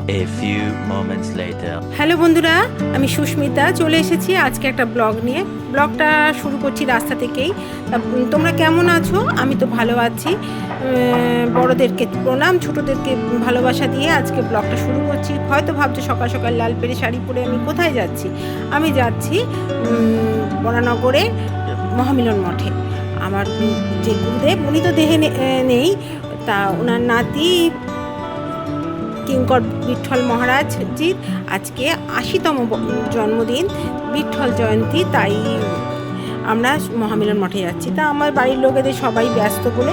A few moments later. Hello বন্ধুরা, আমি সুস্মিতা চলে এসেছি আজকে একটা ব্লগ নিয়ে। ব্লগটা শুরু করছি রাস্তা থেকেই। তোমরা কেমন আছো? আমি তো ভালো আছি। বড়োদেরকে প্রণাম, ছোটোদেরকে ভালোবাসা দিয়ে আজকে ব্লগটা শুরু করছি। হয়তো ভাবছো সকাল সকাল লাল পেরে শাড়ি পরে আমি কোথায় যাচ্ছি। আমি যাচ্ছি বরানগরে মহামিলন মঠে। আমার যে গুরুদেব, উনি তো দেহে নেই, তা ওনার নাতি কিঙ্কর বিঠল মহারাজজির আজকে 80তম জন্মদিন, বিঠল জয়ন্তী। তাই আমরা মহামিলন মঠে যাচ্ছি। তা আমার বাড়ির লোকেদের সবাই ব্যস্ত বলে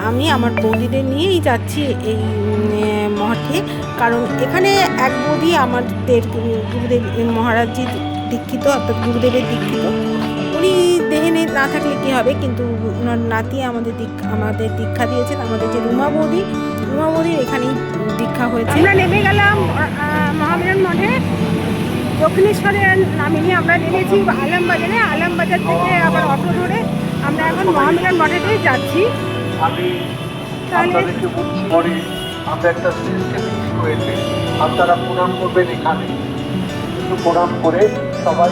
আমি আমার বৌদিদের নিয়েই যাচ্ছি এই মঠে। কারণ এখানে এক বৌদি আমাদের গুরুদেব মহারাজজি দীক্ষিত, অর্থাৎ গুরুদেবের দীক্ষিত। উনি দেহে না থাকলে কী হবে, কিন্তু ওনার নাতি আমাদের দীক্ষা দিয়েছেন। আমাদের যে রুমা বৌদির এখানেই দীক্ষা হয়েছে। আমরা নেমে গেলাম মহামিলন মঠে। দক্ষিণেশ্বরে নামিনি, আমরা নেমেছি আলমবাজারে। আলমবাজার থেকে আবার অটো ধরে আমরা এখন মহামিলন মঠেতেই যাচ্ছি। পরে আমরা একটা সিস্টেম হয়েছে, আপনারা প্রণাম করবেন এখানে, একটু প্রণাম করে সবাই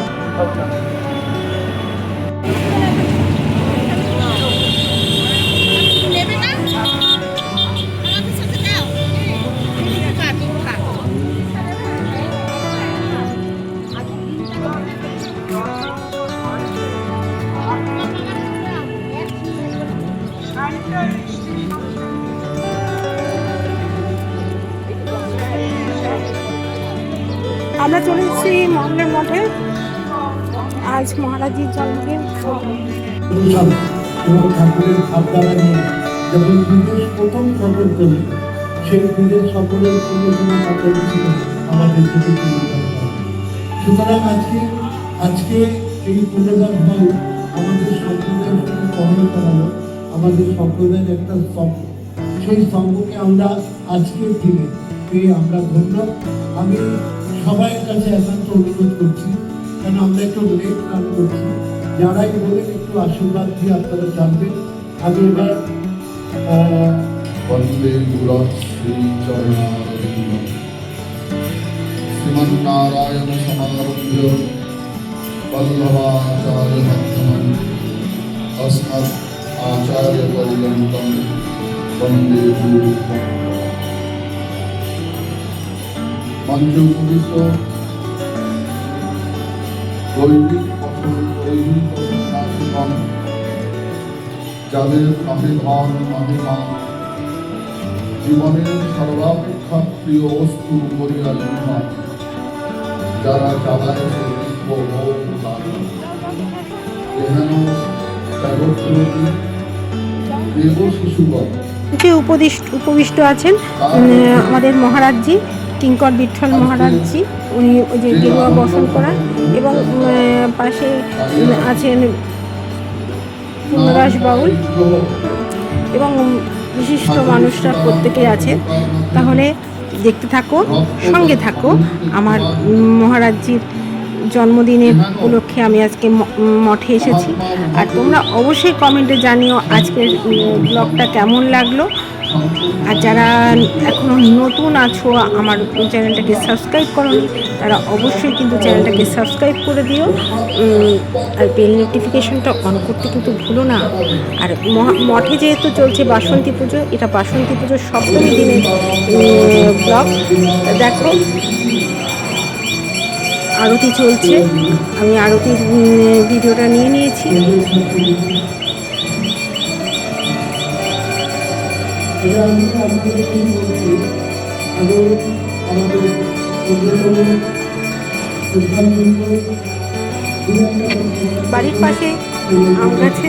আমরা চলে এসেছি মহামিলন মঠে। আজ মহারাজজির জন্মদিন। ঠাকুরের ভাবধারা নিয়ে যখন বিদেশ প্রথম সফর করি, সেই বিদেশ সফরের পরিবেশনা কাটানো ছিল আমাদের থেকে সুতরাং আজকে এই পুনর্দাস বাবু আমাদের সম্প্রদায়ের সঙ্গে কমেন্ট করালো। আমাদের সম্প্রদায়ের একটা স্তম্ভ, সেই স্তম্ভকে আমরা আজকের দিনে পেয়ে আমরা ধন্য। আমি সবাইয়ের কাছে একান্ত অনুরোধ করছি, কেন আমরা একটু লেট রান করছি, যারাই বলেন একটু আশীর্বাদ দিয়ে আপনারা জানবেন। আমি এবার বন্দে গুরশ্রীচরণারবিন্দ শ্রীমন্নারায়ণ সমারভ্য বল্লভাচার্য মধ্যমম अस्मत् आचार्य पर्यन्तं वन्दे गुरु মঞ্চে উপবিষ্ট দৈনিক নাসিগণ, যাদের আবির্ভাব মহিমা জীবনের সর্বাপেক্ষা প্রিয় বস্তু করিয়া লিখা, যারা চালায় যে উপবিষ্ট আছেন আমাদের মহারাজজি কিঙ্কর বিঠল মহারাজজি। উনি ওই যে গেরুয়া বসন করা, এবং পাশে আছেন পুনরাস বাউল এবং বিশিষ্ট মানুষরা প্রত্যেকেই আছেন। তাহলে দেখতে থাকো, সঙ্গে থাকো। আমার মহারাজজির জন্মদিনের উপলক্ষে আমি আজকে মঠে এসেছি। আর তোমরা অবশ্যই কমেন্টে জানিও আজকের ব্লগটা কেমন লাগলো। আর যারা এখনও নতুন আছো, আমার চ্যানেলটাকে সাবস্ক্রাইব করোনি, তারা অবশ্যই কিন্তু চ্যানেলটাকে সাবস্ক্রাইব করে দিও। আর বেল নোটিফিকেশনটা অন করতে কিন্তু ভুলো না। আর মঠে যেহেতু চলছে বাসন্তী পুজো, এটা বাসন্তী পুজোর সপ্তমী দিনের ব্লগ। দেখো আরতি চলছে, আমি আরতির ভিডিওটা নিয়ে নিয়েছি। বাড়ির পাশে আম গাছে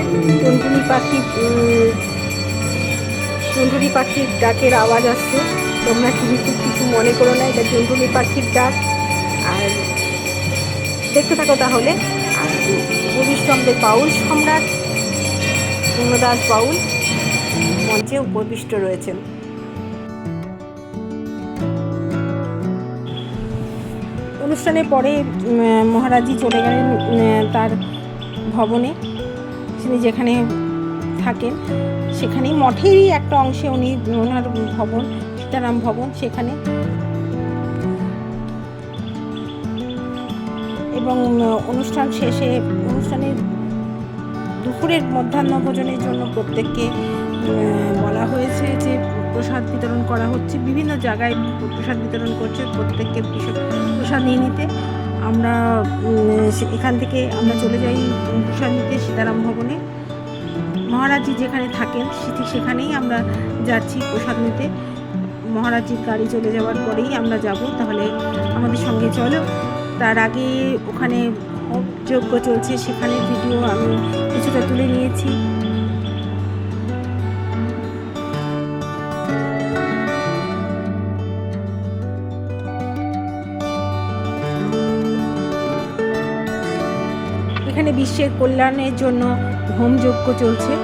টুনটুনি পাখির ডাকের আওয়াজ আসছে। তোমরা কিন্তু কিছু মনে করো না, এটা টুনটুনি পাখির ডাক। আর দেখতে থাকো তাহলে। আর উপবিষ্টদের বাউল সম্রাট পূর্ণদাস বাউল মঞ্চে উপবিষ্ট রয়েছেন। অনুষ্ঠানের পরে মহারাজজি চলে গেলেন তার ভবনে, তিনি যেখানে থাকেন সেখানেই মঠেরই একটা অংশে উনি ওনার ভবন সীতারাম ভবন সেখানে। এবং অনুষ্ঠান শেষে অনুষ্ঠানের দুপুরের মধ্যাহ্ন ভোজনের জন্য প্রত্যেককে বলা হয়েছে যে প্রসাদ বিতরণ করা হচ্ছে, বিভিন্ন জায়গায় প্রসাদ বিতরণ করছে, প্রত্যেককে প্রসাদ নিয়ে নিতে। আমরা এখান থেকে আমরা চলে যাই প্রসাদ নিতে সীতারাম ভবনে। মহারাজজি যেখানে থাকেন ঠিক সেখানেই আমরা যাচ্ছি প্রসাদ নিতে। মহারাজজির গাড়ি চলে যাওয়ার পরেই আমরা যাব, তাহলে আমাদের সঙ্গে চলো। তার আগে ওখানে যজ্ঞ চলছে, সেখানে ভিডিও আমি কিছুটা তুলে নিয়েছি। এখানে বিশ্বের কল্যাণের জন্য হোম যজ্ঞ চলছে।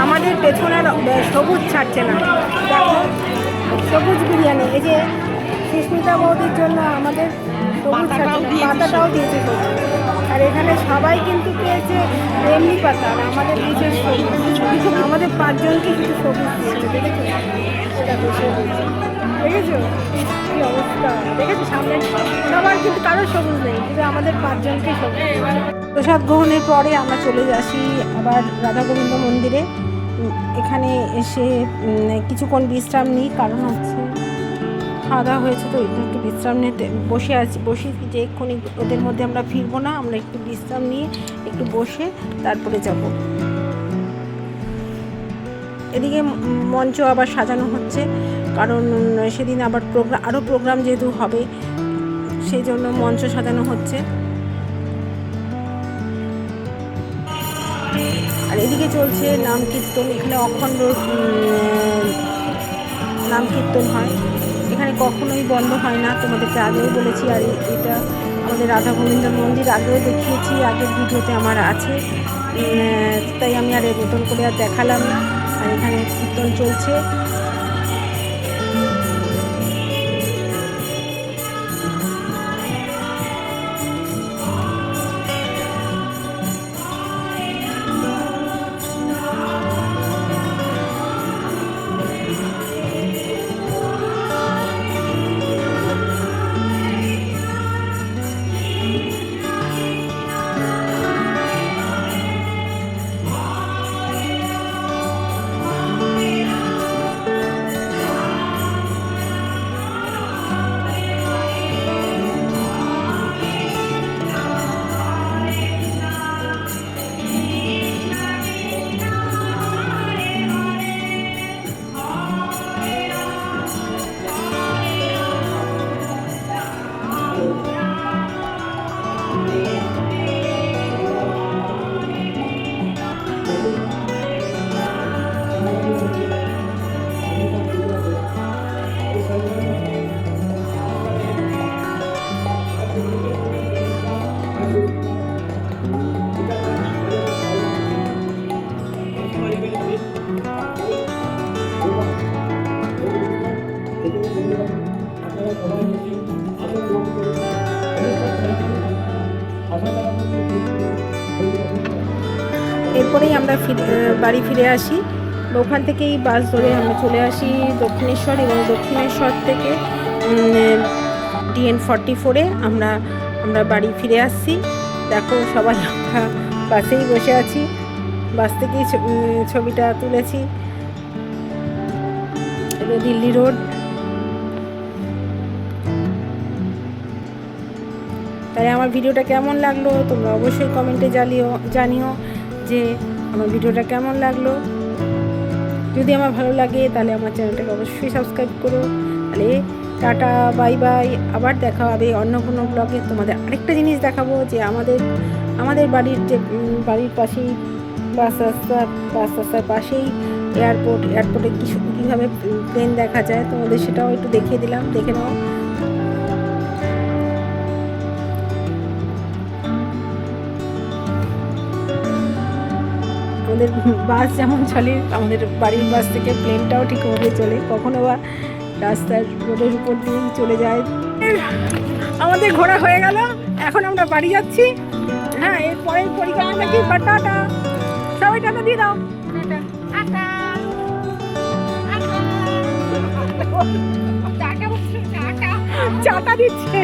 আমাদের পেছনের সবুজ ছাড়ছে না, দেখো সবুজ বিরিয়ানি। এই যে সুস্মিতা বৌদির জন্য আমাদের সবুজ ছাড়ছে না, পাতাটাও দিয়েছে সবুজ। আর এখানে সবাই কিন্তু পেয়েছে এমনি পাতা, আর আমাদের দিয়েছে সবুজ। আমাদের 5 জনকে কিন্তু সবুজ দিয়েছে, দেখেছো? দেখো সবুজ, দেখেছো কি অবস্থা? দেখেছো সামনে সবার কিন্তু কারো সবুজ নেই, কিন্তু আমাদের 5 জনকে সবুজ। প্রসাদ গ্রহণের পরে আমরা চলে আসি আবার রাধা গোবিন্দ মন্দিরে। এখানে এসে কিছুক্ষণ বিশ্রাম নিই, কারণ হচ্ছে খাওয়া দাওয়া হয়েছে তো একটু বিশ্রাম নিতে বসে যে এক্ষুনি ওদের মধ্যে আমরা ফিরবো না, আমরা একটু বিশ্রাম নিয়ে একটু বসে তারপরে যাব। এদিকে মঞ্চ আবার সাজানো হচ্ছে, কারণ সেদিন আবার আরও প্রোগ্রাম যেহেতু হবে সেই জন্য মঞ্চ সাজানো হচ্ছে। আর এদিকে চলছে নাম কীর্তন। এখানে অখণ্ড নাম কীর্তন হয়, এখানে কখনোই বন্ধ হয় না, তোমাদেরকে আগেও বলেছি। আর এটা আমাদের রাধা গোবিন্দ মন্দির, আগেও দেখিয়েছি, আগের ভিডিওতে আমার আছে, তাই আমি আর নতুন করে আর দেখালাম না। আর এখানে কীর্তন চলছে। এরপরেই আমরা বাড়ি ফিরে আসি। ওখান থেকেই বাস ধরে আমরা চলে আসি দক্ষিণেশ্বর, এবং দক্ষিণেশ্বর থেকে DN44-এ আমরা বাড়ি ফিরে আসছি। দেখো সবাই আমরা বাসেই বসে আছি, বাস থেকেই ছবিটা তুলেছি। এটা দিল্লি রোড। তাই আমার ভিডিওটা কেমন লাগলো তোমরা অবশ্যই কমেন্টে জানিও যে আমার ভিডিওটা কেমন লাগলো। যদি আমার ভালো লাগে তাহলে আমার চ্যানেলটাকে অবশ্যই সাবস্ক্রাইব করো। তাহলে টাটা, বাই বাই। আবার দেখা হবে অন্য কোনো ব্লগে। তোমাদের আরেকটা জিনিস দেখাবো যে আমাদের বাড়ির যে বাড়ির পাশেই বাস রাস্তার পাশেই এয়ারপোর্টে কীভাবে প্লেন দেখা যায়, তোমাদের সেটাও একটু দেখিয়ে দিলাম, দেখে নাও। আমাদের বাস যেমন চলে, আমাদের বাড়ির বাস থেকে প্লেনটাও ঠিকভাবে চলে, কখনো বা রাস্তার রোডের উপর দিয়ে চলে যায়। আমাদের ঘোরা হয়ে গেল, এখন আমরা বাড়ি যাচ্ছি। হ্যাঁ, এরপরের পরিকল্পনা কি? টাটা, সবাই টাটা দিয়ে দাও। চাটা দিচ্ছে।